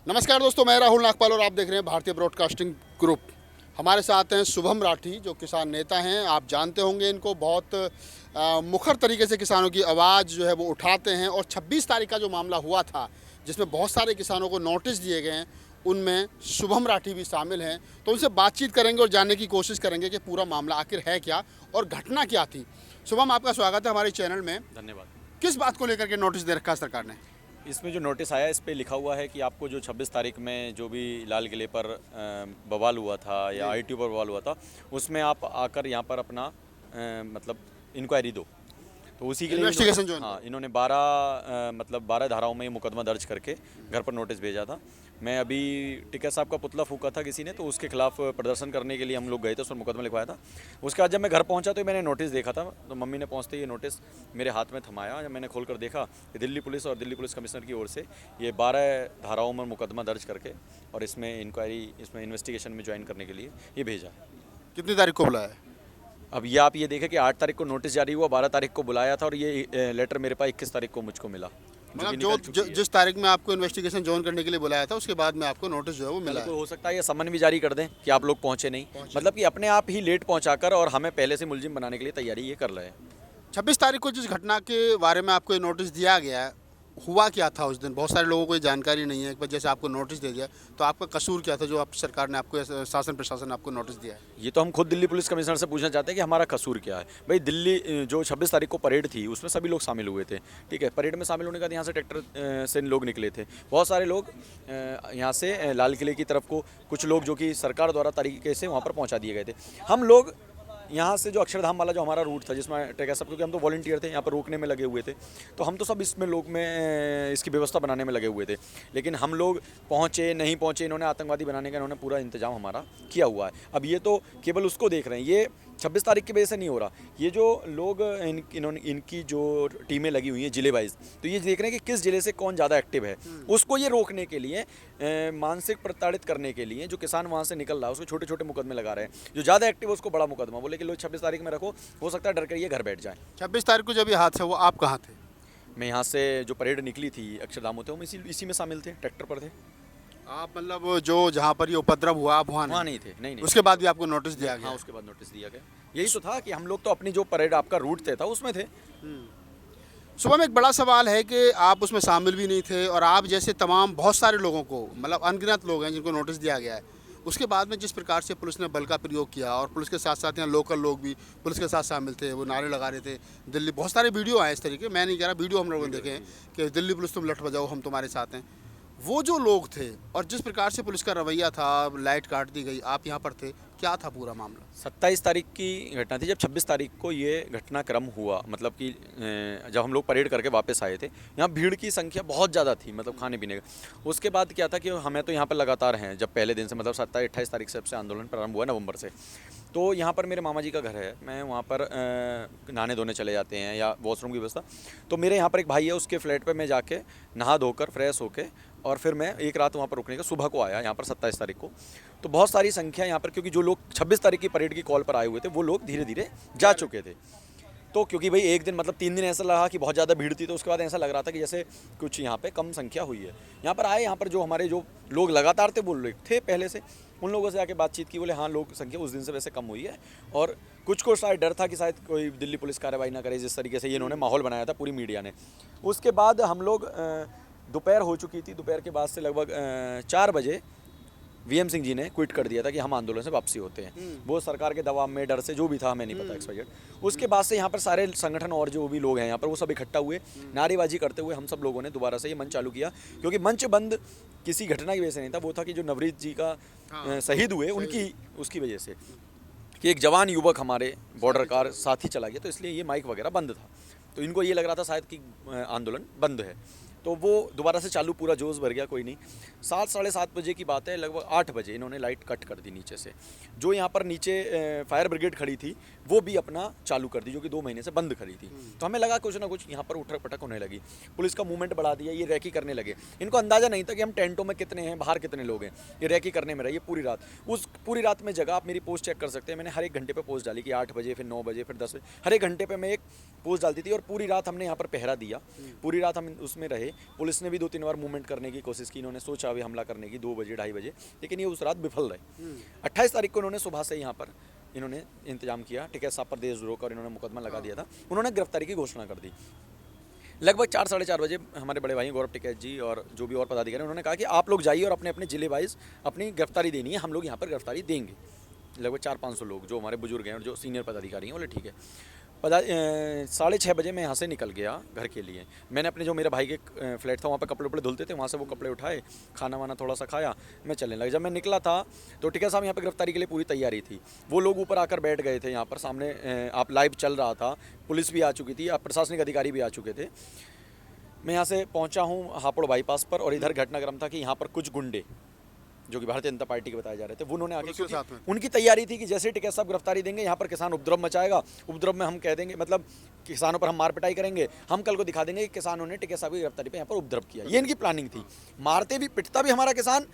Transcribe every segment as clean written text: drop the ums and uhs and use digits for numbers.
नमस्कार दोस्तों, मैं राहुल नागपाल और आप देख रहे हैं भारतीय ब्रॉडकास्टिंग ग्रुप। हमारे साथ हैं शुभम राठी, जो किसान नेता हैं। आप जानते होंगे इनको, बहुत मुखर तरीके से किसानों की आवाज़ जो है वो उठाते हैं। और 26 तारीख का जो मामला हुआ था, जिसमें बहुत सारे किसानों को नोटिस दिए गए हैं, उनमें शुभम राठी भी शामिल हैं। तो उनसे बातचीत करेंगे और जानने की कोशिश करेंगे कि पूरा मामला आखिर है क्या और घटना क्या थी। शुभम, आपका स्वागत है हमारे चैनल में। धन्यवाद। किस बात को लेकर के नोटिस दे रखा है सरकार ने? इसमें जो नोटिस आया, इस पे लिखा हुआ है कि आपको जो 26 तारीख में जो भी लाल किले पर बवाल हुआ था या आईटी पर बवाल हुआ था, उसमें आप आकर यहाँ पर अपना मतलब इंक्वायरी दो। तो उसी के लिए इन्वेस्टिगेशन जो इन्होंने 12 धाराओं में मुकदमा दर्ज करके घर पर नोटिस भेजा था। मैं अभी टिकैत साहब का पुतला फूका था किसी ने, तो उसके खिलाफ प्रदर्शन करने के लिए हम लोग गए थे, उस पर मुकदमा लिखवाया था। उसके बाद जब मैं घर पहुंचा तो मैंने नोटिस देखा था, तो मम्मी ने पहुंचते ही ये नोटिस मेरे हाथ में थमाया। जब मैंने खोलकर देखा कि दिल्ली पुलिस और दिल्ली पुलिस कमिश्नर की ओर से ये 12 धाराओं में मुकदमा दर्ज करके और इसमें इन्वेस्टिगेशन में ज्वाइन करने के लिए ये भेजा है। कितनी तारीख को बुलाया है? अब ये आप ये देखें कि 8 तारीख को नोटिस जारी हुआ, 12 तारीख को बुलाया था और ये लेटर मेरे पास 21 तारीख को मुझको मिला। मतलब जिस तारीख में आपको इन्वेस्टिगेशन ज्वाइन करने के लिए बुलाया था, उसके बाद में आपको नोटिस जो है वो मिला है। हो सकता है ये समन भी जारी कर दें कि आप लोग पहुंचे नहीं, मतलब कि अपने आप ही लेट पहुंचाकर और हमें पहले से मुलजिम बनाने के लिए तैयारी ये कर रहे हैं। 26 तारीख को जिस घटना के बारे में आपको ये नोटिस दिया गया है, हुआ क्या था उस दिन? बहुत सारे लोगों को ये जानकारी नहीं है। एक बार जैसे आपको नोटिस दे दिया, तो आपका कसूर क्या था जो आप सरकार ने आपको, शासन प्रशासन आपको नोटिस दिया है? ये तो हम खुद दिल्ली पुलिस कमिश्नर से पूछना चाहते हैं कि हमारा कसूर क्या है। भाई, दिल्ली जो 26 तारीख को परेड थी, उसमें सभी लोग शामिल हुए थे, ठीक है। परेड में शामिल होने के बाद यहाँ से ट्रैक्टर से लोग निकले थे, बहुत सारे लोग यहाँ से लाल किले की तरफ को, कुछ लोग जो कि सरकार द्वारा तरीके से वहाँ पर पहुँचा दिए गए थे। हम लोग यहाँ से जो अक्षरधाम वाला जो हमारा रूट था, जिसमें टिकैत साहब, क्योंकि हम तो वॉलंटियर थे, यहाँ पर रोकने में लगे हुए थे, तो हम तो सब इसमें लोग में इसकी व्यवस्था बनाने में लगे हुए थे। लेकिन हम लोग पहुँचे नहीं पहुँचे, इन्होंने आतंकवादी बनाने का इन्होंने पूरा इंतजाम हमारा किया हुआ है। अब ये तो केवल उसको देख रहे हैं, ये 26 तारीख की वजह से नहीं हो रहा। ये जो लोग इनकी जो टीमें लगी हुई हैं जिले वाइज, तो ये देख रहे हैं कि किस जिले से कौन ज़्यादा एक्टिव है। उसको ये रोकने के लिए, मानसिक प्रताड़ित करने के लिए, जो किसान वहाँ से निकल रहा है उसको छोटे छोटे मुकदमे लगा रहे हैं। जो ज़्यादा एक्टिव है उसको बड़ा मुकदमा बोले कि लो 26 तारीख में रखो, हो सकता है डर कर ये घर बैठ जाए। 26 तारीख को जब ये हादसा हुआ, आप कहाँ थे? मैं यहाँ से जो परेड निकली थी अक्षरधाम होते, हम इसी में शामिल थे, ट्रैक्टर पर थे। आप मतलब जो जहाँ पर ये उपद्रव हुआ, आप वहाँ नहीं थे? नहीं। उसके बाद भी आपको नोटिस दिया गया? हाँ, उसके बाद नोटिस दिया गया। यही तो था कि हम लोग तो अपनी जो परेड आपका रूट तय था उसमें थे। सुबह में एक बड़ा सवाल है कि आप उसमें शामिल भी नहीं थे, और आप जैसे तमाम बहुत सारे लोगों को, मतलब अनगिनत लोग हैं जिनको नोटिस दिया गया है, उसके बाद में जिस प्रकार से पुलिस ने बल का प्रयोग किया, और पुलिस के साथ साथ यहाँ लोकल लोग भी पुलिस के साथ शामिल थे, वो नारे लगा रहे थे। दिल्ली, बहुत सारे वीडियो आए इस तरीके, मैं नहीं कह रहा, वीडियो हम लोगों ने देखे हैं कि दिल्ली पुलिस तुम लठ बजाओ, हम तुम्हारे साथ हैं। वो जो लोग थे और जिस प्रकार से पुलिस का रवैया था, लाइट काट दी गई, आप यहाँ पर थे, क्या था पूरा मामला? 27 तारीख की घटना थी, जब 26 तारीख को ये घटनाक्रम हुआ। मतलब कि जब हम लोग परेड करके वापस आए थे, यहाँ भीड़ की संख्या बहुत ज़्यादा थी, मतलब खाने पीने का। उसके बाद क्या था कि हमें तो यहाँ पर लगातार हैं, जब पहले दिन से, मतलब 27-28 तारीख से आंदोलन प्रारंभ हुआ नवंबर से, तो यहाँ पर मेरे मामा जी का घर है। मैं वहाँ पर नहाने धोने चले जाते हैं या वॉशरूम की व्यवस्था, तो मेरे यहाँ पर एक भाई है, उसके फ्लैट पर मैं जाके नहा धोकर फ्रेश होके, और फिर मैं एक रात वहाँ पर रुकने का, सुबह को आया यहाँ पर 27 तारीख को। तो बहुत सारी संख्या यहाँ पर, क्योंकि जो लोग 26 तारीख की परेड की कॉल पर आए हुए थे, वो लोग धीरे धीरे जा चुके थे। तो क्योंकि भाई एक दिन, मतलब 3 दिन ऐसा लगा कि बहुत ज़्यादा भीड़ थी, तो उसके बाद ऐसा लग रहा था कि जैसे कुछ यहाँ पे कम संख्या हुई है। यहाँ पर आए, यहाँ पर जो हमारे जो लोग लगातार थे, बोल रहे थे पहले से, उन लोगों से आके बातचीत की, बोले हाँ, लोग संख्या उस दिन से वैसे कम हुई है। और कुछ को शायद डर था कि शायद कोई दिल्ली पुलिस कार्रवाई ना करे, जिस तरीके से ये इन्होंने माहौल बनाया था पूरी मीडिया ने। उसके बाद हम लोग, दोपहर हो चुकी थी, दोपहर के बाद से लगभग 4 बजे वीएम सिंह जी ने क्विट कर दिया था कि हम आंदोलन से वापसी होते हैं। वो सरकार के दबाव में, डर से, जो भी था, हमें नहीं पता एक्सवाइजेड। उसके बाद से यहाँ पर सारे संगठन और जो भी लोग हैं यहाँ पर, वो सब इकट्ठा हुए, नारेबाजी करते हुए हम सब लोगों ने दोबारा से ये मंच चालू किया। क्योंकि मंच बंद किसी घटना की वजह से नहीं था, वो था कि जो नवरीत जी का शहीद हुए, उसकी वजह से, कि एक जवान युवक हमारे बॉर्डर कार साथ ही चला गया, तो इसलिए ये माइक वगैरह बंद था। तो इनको ये लग रहा था शायद कि आंदोलन बंद है। तो वो दोबारा से चालू, पूरा जोश भर गया, कोई नहीं। 7 साढ़े 7 बजे की बात है, लगभग 8 बजे इन्होंने लाइट कट कर दी नीचे से। जो यहाँ पर नीचे फायर ब्रिगेड खड़ी थी वो भी अपना चालू कर दी, जो कि 2 महीने से बंद खड़ी थी। तो हमें लगा कुछ ना कुछ यहाँ पर उठक पटक होने लगी, पुलिस का मूवमेंट बढ़ा दिया, ये रैकी करने लगे। इनको अंदाज़ा नहीं था कि हम टेंटों में कितने हैं, बाहर कितने लोग हैं। ये रैकी करने में रहे ये पूरी रात। उस पूरी रात में जगह, आप मेरी पोस्ट चेक कर सकते हैं, मैंने हर एक घंटे पे पोस्ट डाली कि 8 बजे, फिर 9 बजे, फिर 10 बजे, हर एक घंटे पे मैं एक पोस्ट डालती थी। और पूरी रात हमने यहाँ पर पहरा दिया, पूरी रात हम उसमें रहे। पुलिस ने भी 2-3 बार मूवमेंट करने की कोशिश की, इन्होंने सोचा भी हमला करने की 2 बजे 2:30 बजे, लेकिन ये उस रात विफल रहे। 28 तारीख को इन्होंने सुबह से यहाँ पर इन्होंने इंतजाम किया, टिकैत साहब पर देशद्रोह का, और इन्होंने मुकदमा लगा दिया था। उन्होंने गिरफ्तारी की घोषणा कर दी। लगभग 4 साढ़े 4 बजे हमारे बड़े भाई गौरव टिकैत जी और जो भी और पदाधिकारी, उन्होंने कहा कि आप लोग जाइए और अपने अपने जिले वाइज अपनी गिरफ्तारी देनी है, हम लोग यहाँ पर गिरफ्तारी देंगे। लगभग 400-500 लोग जो हमारे बुजुर्ग हैं और जो सीनियर पदाधिकारी हैं, बोले ठीक है। 6:30 बजे मैं यहाँ से निकल गया घर के लिए। मैंने अपने जो मेरे भाई के फ्लैट था वहाँ पे कपड़े उपड़े धुलते थे, वहाँ से वो कपड़े उठाए, खाना वाना थोड़ा सा खाया, मैं चलने लगा। जब मैं निकला था तो टिकैत साहब यहाँ पे गिरफ्तारी के लिए पूरी तैयारी थी। वो लोग ऊपर आकर बैठ गए थे, यहाँ पर सामने आप लाइव चल रहा था, पुलिस भी आ चुकी थी, आप प्रशासनिक अधिकारी भी आ चुके थे। मैं यहाँ से पहुँचा हूँ हापुड़ बाईपास पर, और इधर घटनाक्रम था कि यहाँ पर कुछ गुंडे जो कि भारतीय जनता पार्टी के बताए जा रहे थे, वो उन्होंने आगे, क्योंकि उनकी तैयारी थी कि जैसे टिकैत साहब गिरफ्तारी देंगे, यहाँ पर किसान उपद्रव मचाएगा, उपद्रव में हम कह देंगे, मतलब किसानों पर हम मार पिटाई करेंगे, हम कल को दिखा देंगे कि किसानों ने टिकैत साहब की गिरफ्तारी पे यहाँ पर उपद्रव किया। ये इनकी प्लानिंग थी। मारते भी पिटता भी हमारा किसान,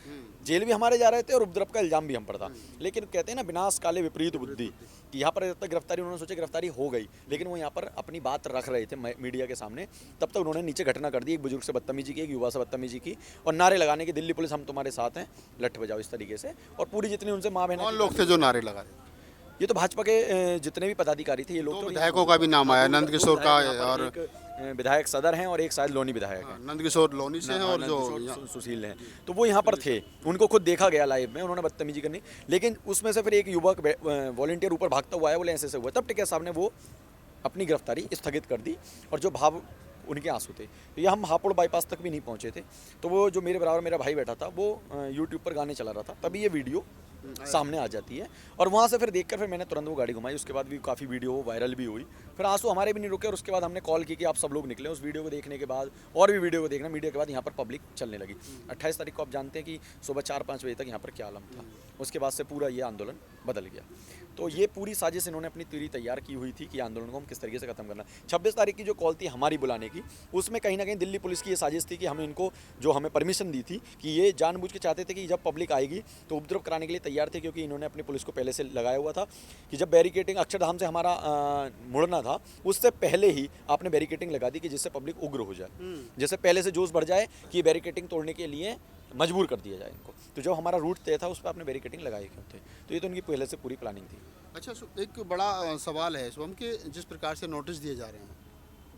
जेल भी हमारे जा रहे थे, और उपद्रव का इल्जाम भी हम पर था। लेकिन कहते हैं ना, विनाश काले विपरीत बुद्धि, कि यहाँ पर जब तक गिरफ्तारी, उन्होंने सोचा गिरफ्तारी हो गई, लेकिन वो यहाँ पर अपनी बात रख रहे थे मीडिया के सामने, तब तक उन्होंने नीचे घटना कर दी। एक बुजुर्ग से बदतमीजी की, एक युवा से बदतमीजी की, और नारे लगाने की, दिल्ली पुलिस हम तुम्हारे साथ हैं, लठ बजाओ, इस तरीके से। और पूरी जितनी उनसे माँ बहन, कौन लोग थे जो नारे लगा रहे? ये तो भाजपा के जितने भी पदाधिकारी थे, ये लोग। तो विधायकों का भी नाम आया, नंद किशोर का, और विधायक सदर हैं, और एक शायद लोनी विधायक है, नंद किशोर लोनी से हैं, और जो सुशील हैं, तो वो यहाँ पर थे। उनको खुद देखा गया लाइव में, उन्होंने बदतमीजी करनी। लेकिन उसमें से फिर एक युवक वॉलंटियर ऊपर भागता हुआ आया, बोले ऐसे हुआ। तब टिकैत साहब ने वो अपनी गिरफ्तारी स्थगित कर दी, और जो भाव उनके आंसू थे। तो ये हम हापुड़ बाईपास तक भी नहीं पहुंचे थे, तो वो जो मेरे बराबर मेरा भाई बैठा था, वो यूट्यूब पर गाने चला रहा था, तभी ये वीडियो सामने आ जाती है। और वहाँ से फिर देखकर फिर मैंने तुरंत वो गाड़ी घुमाई। उसके बाद भी काफ़ी वीडियो वायरल भी हुई, फिर आंसू हमारे भी नहीं रुके, और उसके बाद हमने कॉल की कि आप सब लोग निकले। उस वीडियो को देखने के बाद, और भी वीडियो को देखना, मीडिया के बाद यहाँ पर पब्लिक चलने लगी। 28 तारीख को आप जानते हैं कि सुबह 4-5 बजे तक यहाँ पर क्या आलम था। उसके बाद से पूरा ये आंदोलन बदल गया। तो ये पूरी साजिश इन्होंने अपनी पूरी तैयार की हुई थी कि आंदोलन को हम किस तरीके से खत्म करना। 26 तारीख की जो कॉल थी हमारी बुलाने की, उसमें कहीं ना कहीं दिल्ली पुलिस की ये साजिश थी कि हमें इनको, जो हमें परमिशन दी थी, कि ये जानबूझ के चाहते थे कि जब पब्लिक आएगी तो उपद्रव कराने के लिए तैयार थे, क्योंकि इन्होंने अपनी पुलिस को पहले से लगाया हुआ था कि जब बैरिकेटिंग अक्षरधाम से हमारा मुड़ना था, उससे पहले ही आपने बैरिकेटिंग लगा दी कि जिससे पब्लिक उग्र हो जाए, जैसे पहले से जोश बढ़ जाए कि बैरिकेटिंग तोड़ने के लिए मजबूर कर दिया जाए इनको। तो जो हमारा रूट तय था उस पर आपने बैरिकेटिंग लगाई क्यों थे? तो ये तो उनकी पहले से पूरी प्लानिंग थी। अच्छा, एक बड़ा सवाल है शुभम के, जिस प्रकार से नोटिस दिए जा रहे हैं,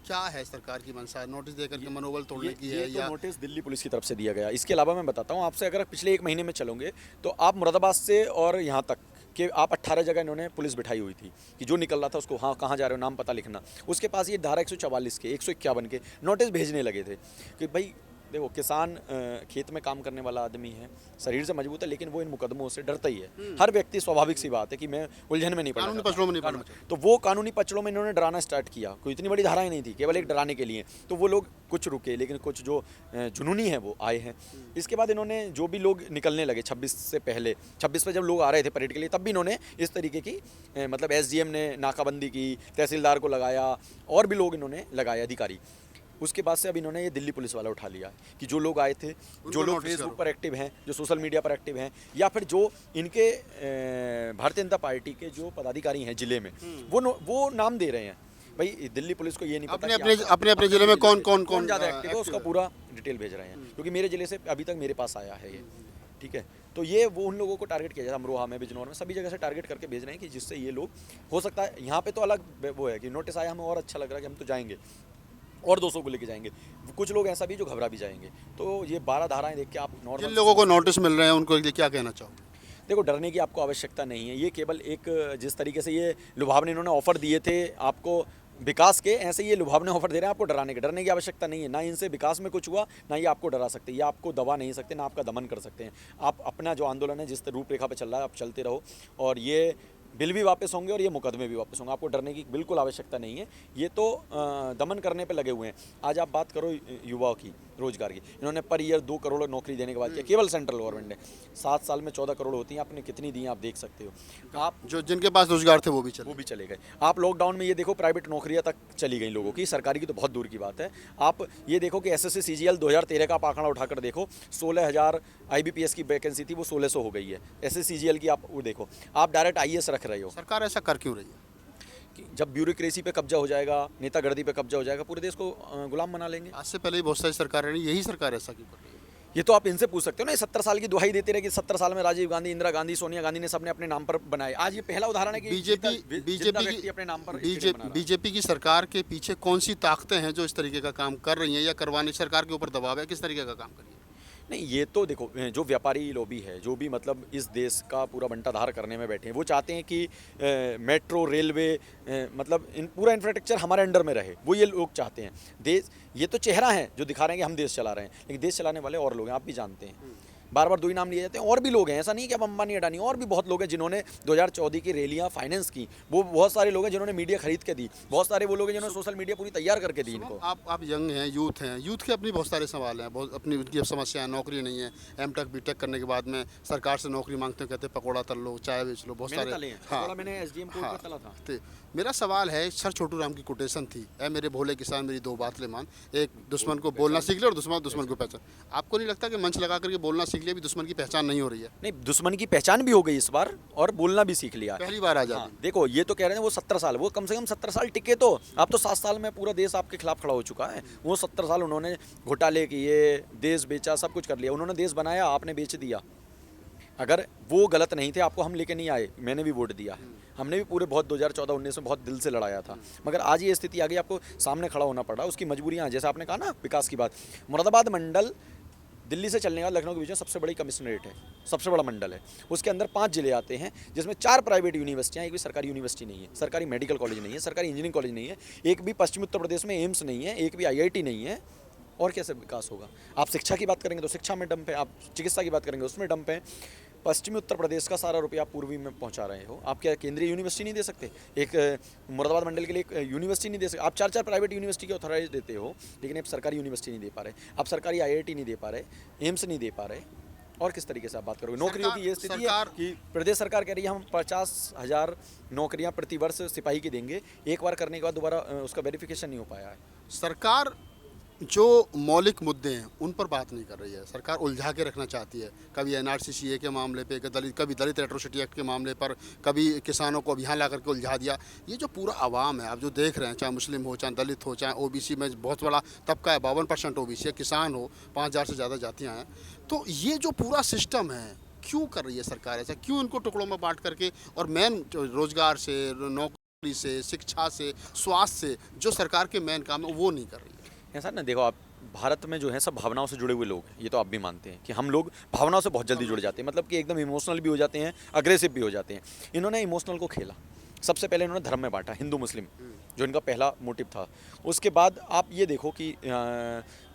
क्या है सरकार की मंशा? नोटिस देकर के मनोबल तोड़ने की है, तो या नोटिस दिल्ली पुलिस की तरफ से दिया गया? इसके अलावा मैं बताता हूँ आपसे, अगर पिछले 1 महीने में चलोगे तो आप मुरादाबाद से और यहाँ तक कि आप 18 जगह इन्होंने पुलिस बिठाई हुई थी कि जो निकल रहा था उसको, हाँ कहाँ जा रहे हो, नाम पता लिखना। उसके पास ये धारा 144 के 151 के नोटिस भेजने लगे थे कि भाई देखो, किसान खेत में काम करने वाला आदमी है, शरीर से मजबूत है, लेकिन वो इन मुकदमों से डरता ही है। हर व्यक्ति, स्वाभाविक सी बात है कि मैं उलझन में नहीं पड़ना, कानूनी पचड़ों में नहीं पड़ना। तो वो कानूनी पचड़ों में इन्होंने डराना स्टार्ट किया। कोई इतनी बड़ी धाराएं नहीं थी, केवल एक डराने के लिए। तो वो लोग कुछ रुके, लेकिन कुछ जो जुनूनी है वो आए हैं। इसके बाद इन्होंने जो भी लोग निकलने लगे 26 से पहले, 26 पे जब लोग आ रहे थे परेड के लिए, तब भी इन्होंने इस तरीके की मतलब SDM ने नाकाबंदी की, तहसीलदार को लगाया, और भी लोग इन्होंने लगाए अधिकारी। उसके बाद से अब इन्होंने ये दिल्ली पुलिस वाला उठा लिया कि जो लोग आए थे, जो लोग फेसबुक पर एक्टिव हैं, जो सोशल मीडिया पर एक्टिव हैं, या फिर जो इनके भारतीय जनता पार्टी के जो पदाधिकारी हैं जिले में, वो नाम दे रहे हैं। भाई दिल्ली पुलिस को ये नहीं पता अपने जिले में कौन ज़्यादा एक्टिव है, उसका पूरा डिटेल भेज रहे हैं, क्योंकि मेरे जिले से अभी तक मेरे पास आया है ये। ठीक है, तो ये वो उन लोगों को टारगेट किया जाता है, अमरोहा में, बिजनौर में, सभी जगह से टारगेट करके भेज रहे हैं कि जिससे ये लोग, हो सकता है यहाँ पे तो अलग वो है कि नोटिस आया, हमें और अच्छा लग रहा है कि हम तो जाएंगे और 200 को लेके जाएंगे। कुछ लोग ऐसा भी जो घबरा भी जाएंगे। तो ये 12 धाराएं देख के आप नॉर्मल, जिन लोगों को नोटिस मिल रहे हैं उनको क्या कहना चाहोगे? देखो, डरने की आपको आवश्यकता नहीं है। ये केवल एक, जिस तरीके से ये लुभावने इन्होंने ऑफर दिए थे आपको विकास के, ऐसे ये लुभावने ऑफर दे रहे हैं आपको डराने के। डरने की आवश्यकता नहीं है, ना इनसे विकास में कुछ हुआ, ना ये आपको डरा सकते, ये आपको दबा नहीं सकते, ना आपका दमन कर सकते हैं। आप अपना जो आंदोलन है, जिस रूपरेखा पर चल रहा है, आप चलते रहो, और ये बिल भी वापस होंगे और ये मुकदमे भी वापस होंगे। आपको डरने की बिल्कुल आवश्यकता नहीं है। ये तो दमन करने पे लगे हुए हैं। आज आप बात करो युवाओं की, रोजगार की। इन्होंने पर ईयर 2 करोड़ नौकरी देने के बाद किया, केवल सेंट्रल गवर्नमेंट ने। 7 साल में 14 करोड़ होती हैं, आपने कितनी दी हैं आप देख सकते हो। आप जो जिनके पास रोजगार थे वो भी चले गए। आप लॉकडाउन में ये देखो प्राइवेट नौकरियां तक चली गई लोगों की, सरकारी की तो बहुत दूर की बात है। आप ये देखो कि एसएससी सीजीएल 2013 का आप आंकड़ा उठाकर देखो, 16,000 आईबीपीएस की वैकेंसी थी, वो 1600 हो गई है। एसएससी सीजीएल की आप वो देखो, आप डायरेक्ट आईएएस रख रहे हो। सरकार ऐसा कर क्यों रही है? कि जब ब्यूरोक्रेसी पे कब्जा हो जाएगा, नेतागर्दी पे कब्जा हो जाएगा, पूरे देश को गुलाम बना लेंगे। आज से पहले ही बहुत सारी सरकारें रही, यही सरकार ऐसा क्यों कर रही है? ये तो आप इनसे पूछ सकते हो ना। ये 70 साल की दुहाई देते रहे कि 70 साल में राजीव गांधी, इंदिरा गांधी, सोनिया गांधी ने सबने अपने नाम पर बनाए। आज ये पहला उदाहरण है कि जिंदा व्यक्ति अपने नाम पर स्टेडियम बना रहा है। बीजेपी की सरकार के पीछे कौन सी ताकतें हैं जो इस तरीके का काम कर रही हैं या करवाने सरकार के ऊपर दबाव है, किस तरीके का काम कर रही है? नहीं, ये तो देखो, जो व्यापारी लॉबी है, जो भी मतलब इस देश का पूरा बंटाधार करने में बैठे हैं, वो चाहते हैं कि मेट्रो, रेलवे, मतलब इन पूरा इंफ्रास्ट्रक्चर हमारे अंडर में रहे। वो ये लोग चाहते हैं। देश, ये तो चेहरा है जो दिखा रहे हैं कि हम देश चला रहे हैं, लेकिन देश चलाने वाले और लोग हैं, आप भी जानते हैं। बार बार दो ही नाम लिए जाते हैं, और भी लोग हैं। ऐसा नहीं कि अब अंबानी अडानी, और भी बहुत लोग हैं जिन्होंने 2014 की रैलियां फाइनेंस की। वो बहुत सारे लोग हैं जिन्होंने मीडिया खरीद के दी। बहुत सारे वो लोग हैं जिन्होंने सोशल मीडिया पूरी तैयार करके दी इनको। आप यंग हैं, यूथ हैं, यूथ के अपनी बहुत सारे सवाल हैं, बहुत अपनी उनकी समस्याएं, नौकरी नहीं है। एमटेक बीटेक करने के बाद में सरकार से नौकरी मांगते हैं, कहते हैं पकौड़ा तल लो, चाय बेच लो, बहुत सारे। हाँ, मैंने एसडीएम कोर्ट में तला था। तो मेरा सवाल है, सर छोटू राम की कोटेशन थी, ऐ मेरे भोले किसान मेरी दो बात ले मान। एक दुश्मन को बोलना सीख ले और दुश्मन को पहचान। आपको नहीं लगता कि मंच लगा करके बोलना सीख लिया भी दुश्मन की पहचान नहीं हो रही है? नहीं, दुश्मन की पहचान भी हो गई इस बार, और बोलना भी सीख लिया। पहली बार आ जाती। हाँ, देखो, ये तो कह रहे हैं वो 70 साल, वो कम से कम 70 साल टिके तो। अब तो 7 साल में पूरा देश आपके खिलाफ खड़ा हो चुका है। वो 70 साल उन्होंने घोटाले किए, देश बेचा, सब कुछ कर लिया। उन्होंने देश बनाया, आपने बेच दिया। अगर वो गलत नहीं थे, आपको हम लेके नहीं आए, मैंने भी वोट दिया है। हमने भी पूरे बहुत 2014-19 में बहुत दिल से लड़ाया था, मगर आज ये स्थिति आ गई, आपको सामने खड़ा होना पड़ा। उसकी मजबूरियाँ हैं, जैसे आपने कहा ना विकास की बात। मुरादाबाद मंडल दिल्ली से चलने का लखनऊ के बीच में सबसे बड़ी कमिश्नरेट है, सबसे बड़ा मंडल है। उसके अंदर 5 जिले आते हैं, जिसमें 4 प्राइवेट यूनिवर्सिटियाँ, एक भी सरकारी यूनिवर्सिटी नहीं है, सरकारी मेडिकल कॉलेज नहीं है, सरकारी इंजीनियरिंग कॉलेज नहीं है, एक भी पश्चिमी उत्तर प्रदेश में एम्स नहीं है, एक भी IIT नहीं है। और कैसे विकास होगा? आप शिक्षा की बात करेंगे तो शिक्षा में डंप है, आप चिकित्सा की बात करेंगे उसमें डंप है। पश्चिमी उत्तर प्रदेश का सारा रुपया आप पूर्वी में पहुंचा रहे हो। आप क्या केंद्रीय यूनिवर्सिटी नहीं दे सकते? एक मुरादाबाद मंडल के लिए एक यूनिवर्सिटी नहीं दे सकते? आप 4-4 प्राइवेट यूनिवर्सिटी की ऑथराइज देते हो, लेकिन आप सरकारी यूनिवर्सिटी नहीं दे पा रहे, आप सरकारी IIT नहीं दे पा रहे, एम्स नहीं दे पा रहे। और किस तरीके से आप बात करोगे? नौकरियों की ये स्थिति है कि प्रदेश सरकार कह रही है हम 50,000 नौकरियां प्रति वर्ष सिपाही की देंगे। एक बार करने के बाद दोबारा उसका वेरिफिकेशन नहीं हो पाया है। सरकार जो मौलिक मुद्दे हैं उन पर बात नहीं कर रही है। सरकार उलझा के रखना चाहती है, कभी NRC के मामले पे, कभी दलित एट्रोसिटी एक्ट के मामले पर, कभी किसानों को अभियान ला करके उलझा दिया। ये जो पूरा आवाम है, आप जो देख रहे हैं, चाहे मुस्लिम हो, चाहे दलित हो, चाहे OBC में बहुत बड़ा तबका है, 52% OBC है, किसान हो, 5,000 से ज़्यादा जातियाँ हैं। तो ये जो पूरा सिस्टम है, क्यों कर रही है सरकार ऐसा? क्यों इनको टुकड़ों में बांट करके, और मेन रोजगार से, नौकरी से, शिक्षा से, स्वास्थ्य से, जो सरकार के मेन काम है वो नहीं कर रही है? ऐसा ना, देखो, आप भारत में जो है सब भावनाओं से जुड़े हुए लोग हैं। ये तो आप भी मानते हैं कि हम लोग भावनाओं से बहुत जल्दी जुड़ जाते हैं, मतलब कि एकदम इमोशनल भी हो जाते हैं, अग्रेसिव भी हो जाते हैं। इन्होंने इमोशनल को खेला। सबसे पहले इन्होंने धर्म में बांटा, हिंदू मुस्लिम, जो इनका पहला मोटिव था। उसके बाद आप ये देखो कि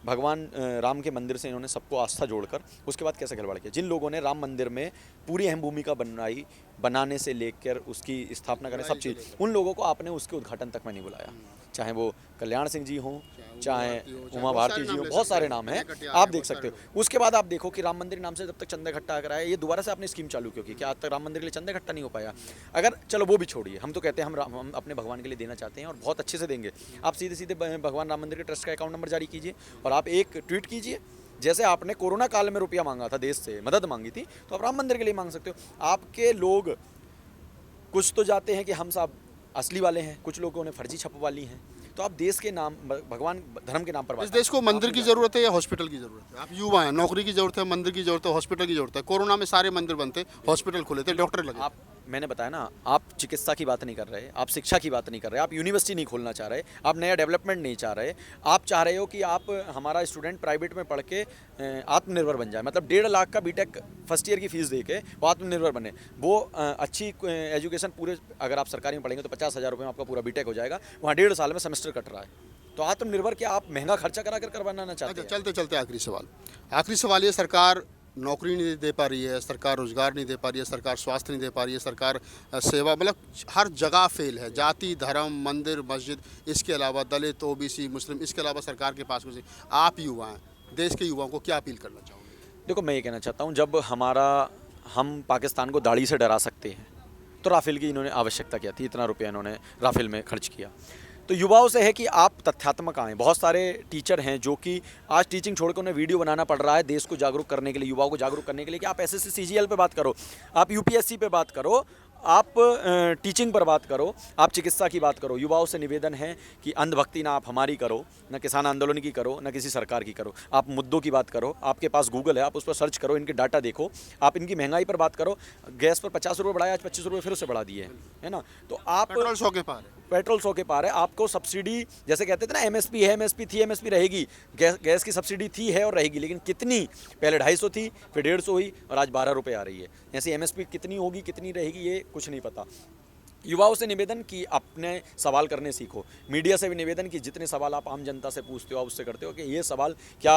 भगवान राम के मंदिर से इन्होंने सबको आस्था जोड़कर उसके बाद कैसे खिलवाड़ किया। जिन लोगों ने राम मंदिर में पूरी अहम भूमिका बनाने से लेकर उसकी स्थापना करने सब चीज़, उन लोगों को आपने उसके उद्घाटन तक में नहीं बुलाया। चाहे वो कल्याण सिंह जी हों, चाहे उमा भारती जी हों, बहुत सारे नाम हैं, आप देख सकते हो। उसके बाद आप देखो कि राम मंदिर नाम से जब तक चंदा इकट्ठा कराया, ये दोबारा से आपने स्कीम चालू क्यों की? क्या आज तक राम मंदिर के लिए चंदा इकट्ठा नहीं हो पाया? अगर चलो वो भी छोड़िए, हम तो कहते हैं हम अपने भगवान के लिए देना चाहते हैं और बहुत अच्छे से देंगे। आप सीधे सीधे भगवान राम मंदिर के ट्रस्ट का अकाउंट नंबर जारी कीजिए और आप एक ट्वीट कीजिए। जैसे आपने कोरोना काल में रुपया मांगा था, देश से मदद मांगी थी, तो आप राम मंदिर के लिए मांग सकते हो। आपके लोग कुछ तो जाते हैं कि हम सब असली वाले हैं, कुछ लोगों ने फर्जी छपवा ली हैं। तो आप देश के नाम, भगवान धर्म के नाम पर इस देश को मंदिर की ज़रूरत है या हॉस्पिटल की ज़रूरत है? आप युवा हैं, नौकरी की ज़रूरत है, मंदिर की ज़रूरत है, हॉस्पिटल की ज़रूरत है। कोरोना में सारे मंदिर बनते, हॉस्पिटल खुले थे, डॉक्टर लगे। मैंने बताया ना, आप चिकित्सा की बात नहीं कर रहे, आप शिक्षा की बात नहीं कर रहे, आप यूनिवर्सिटी नहीं खोलना चाह रहे, आप नया डेवलपमेंट नहीं चाह रहे। आप चाह रहे हो कि आप हमारा स्टूडेंट प्राइवेट में पढ़ के आत्मनिर्भर बन जाए, मतलब 1.5 लाख का बीटेक फर्स्ट ईयर की फीस दे के वो आत्मनिर्भर बने। वो अच्छी एजुकेशन पूरे, अगर आप सरकारी में पढ़ेंगे तो 50,000 रुपये में आपका पूरा बीटेक हो जाएगा, वहाँ 1.5 साल में सेमेस्टर कट रहा है। तो आत्मनिर्भर क्या आप महंगा खर्चा करा कर करवाना चाहते हैं? चलते चलते आखिरी सवाल ये, सरकार नौकरी नहीं दे पा रही है, सरकार रोजगार नहीं दे पा रही है, सरकार स्वास्थ्य नहीं दे पा रही है, सरकार सेवा, मतलब हर जगह फेल है। जाति, धर्म, मंदिर, मस्जिद, इसके अलावा दलित, OBC, मुस्लिम, इसके अलावा सरकार के पास कुछ नहीं। आप युवा हैं, देश के युवाओं को क्या अपील करना चाहोगे? देखो, मैं ये कहना चाहता हूँ, जब हम पाकिस्तान को दाढ़ी से डरा सकते हैं तो राफेल की इन्होंने आवश्यकता क्या थी, इतना रुपया इन्होंने राफेल में खर्च किया। तो युवाओं से है कि आप तथ्यात्मक आएँ। बहुत सारे टीचर हैं जो कि आज टीचिंग छोड़ कर उन्हें वीडियो बनाना पड़ रहा है देश को जागरूक करने के लिए, युवाओं को जागरूक करने के लिए, कि आप एसएससी सीजीएल पे बात करो, आप यूपीएससी पे बात करो, आप टीचिंग पर बात करो, आप चिकित्सा की बात करो। युवाओं से निवेदन है कि अंधभक्ति ना आप हमारी करो, ना किसान आंदोलन की करो, ना किसी सरकार की करो। आप मुद्दों की बात करो, आपके पास गूगल है, आप उस पर सर्च करो, इनके डाटा देखो, आप इनकी महंगाई पर बात करो। गैस पर 50 रुपये बढ़ाया, आज 25 रुपये फिर से बढ़ा दिए है ना। तो आप पेट्रोल 100 के पार है। पेट्रोल 100 के पार है। आपको सब्सिडी, जैसे कहते थे ना, एमएसपी है, एमएसपी थी, एमएसपी रहेगी। गैस की सब्सिडी थी, है और रहेगी, लेकिन कितनी? पहले 250 थी, फिर 150 हुई और आज 12 रुपये आ रही है। ऐसे एमएसपी कितनी होगी, कितनी रहेगी, ये कुछ नहीं पता। युवाओं से निवेदन कि अपने सवाल करने सीखो। मीडिया से भी निवेदन कि जितने सवाल आप आम जनता से पूछते हो, आप उससे करते हो कि ये सवाल क्या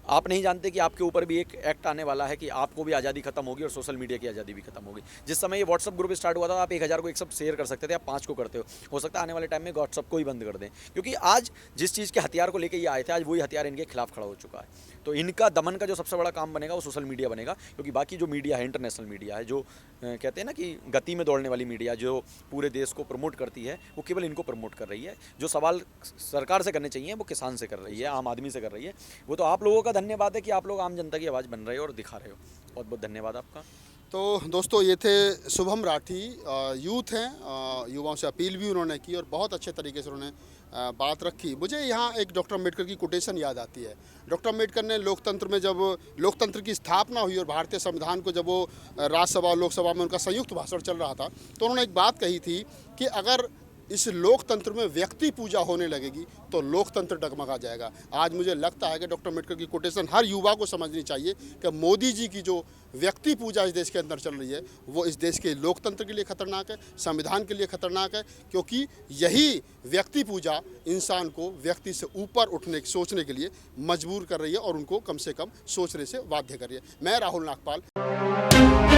आप नहीं जानते कि आपके ऊपर भी एक एक्ट आने वाला है कि आपको भी आज़ादी खत्म होगी और सोशल मीडिया की आज़ादी भी खत्म होगी। जिस समय ये व्हाट्सअप ग्रुप स्टार्ट हुआ था, आप 1000 को एक सब शेयर कर सकते थे, आप 5 को करते हो सकता है आने वाले टाइम में व्हाट्सअप को ही बंद कर दें, क्योंकि आज जिस चीज़ के हथियार को लेकर ये आए थे, आज वही हथियार इनके खिलाफ खड़ा हो चुका है। तो इनका दमन का जो सबसे बड़ा काम बनेगा वो सोशल मीडिया बनेगा, क्योंकि बाकी जो मीडिया है, इंटरनेशनल मीडिया है, जो कहते हैं ना कि गति में दौड़ने वाली मीडिया, जो पूरे देश को प्रमोट करती है, वो केवल इनको प्रमोट कर रही है। जो सवाल सरकार से करने चाहिए वो किसान से कर रही है, आम आदमी से कर रही है। वो तो आप लोगों का धन्यवाद है कि आप लोग आम जनता की आवाज़ बन रहे हो और दिखा रहे हो। बहुत बहुत धन्यवाद आपका। तो दोस्तों, ये थे शुभम राठी, यूथ हैं, युवाओं से अपील भी उन्होंने की और बहुत अच्छे तरीके से उन्होंने बात रखी। मुझे यहाँ एक डॉक्टर अम्बेडकर की कोटेशन याद आती है। डॉक्टर अम्बेडकर ने लोकतंत्र में, जब लोकतंत्र की स्थापना हुई और भारतीय संविधान को जब वो राज्यसभा और लोकसभा में उनका संयुक्त भाषण चल रहा था, तो उन्होंने एक बात कही थी कि अगर इस लोकतंत्र में व्यक्ति पूजा होने लगेगी तो लोकतंत्र डगमगा जाएगा। आज मुझे लगता है कि डॉक्टर अम्बेडकर की कोटेशन हर युवा को समझनी चाहिए कि मोदी जी की जो व्यक्ति पूजा इस देश के अंदर चल रही है, वो इस देश के लोकतंत्र के लिए खतरनाक है, संविधान के लिए खतरनाक है, क्योंकि यही व्यक्ति पूजा इंसान को व्यक्ति से ऊपर उठने सोचने के लिए मजबूर कर रही है और उनको कम से कम सोचने से बाध्य कर रही है। मैं राहुल नागपाल।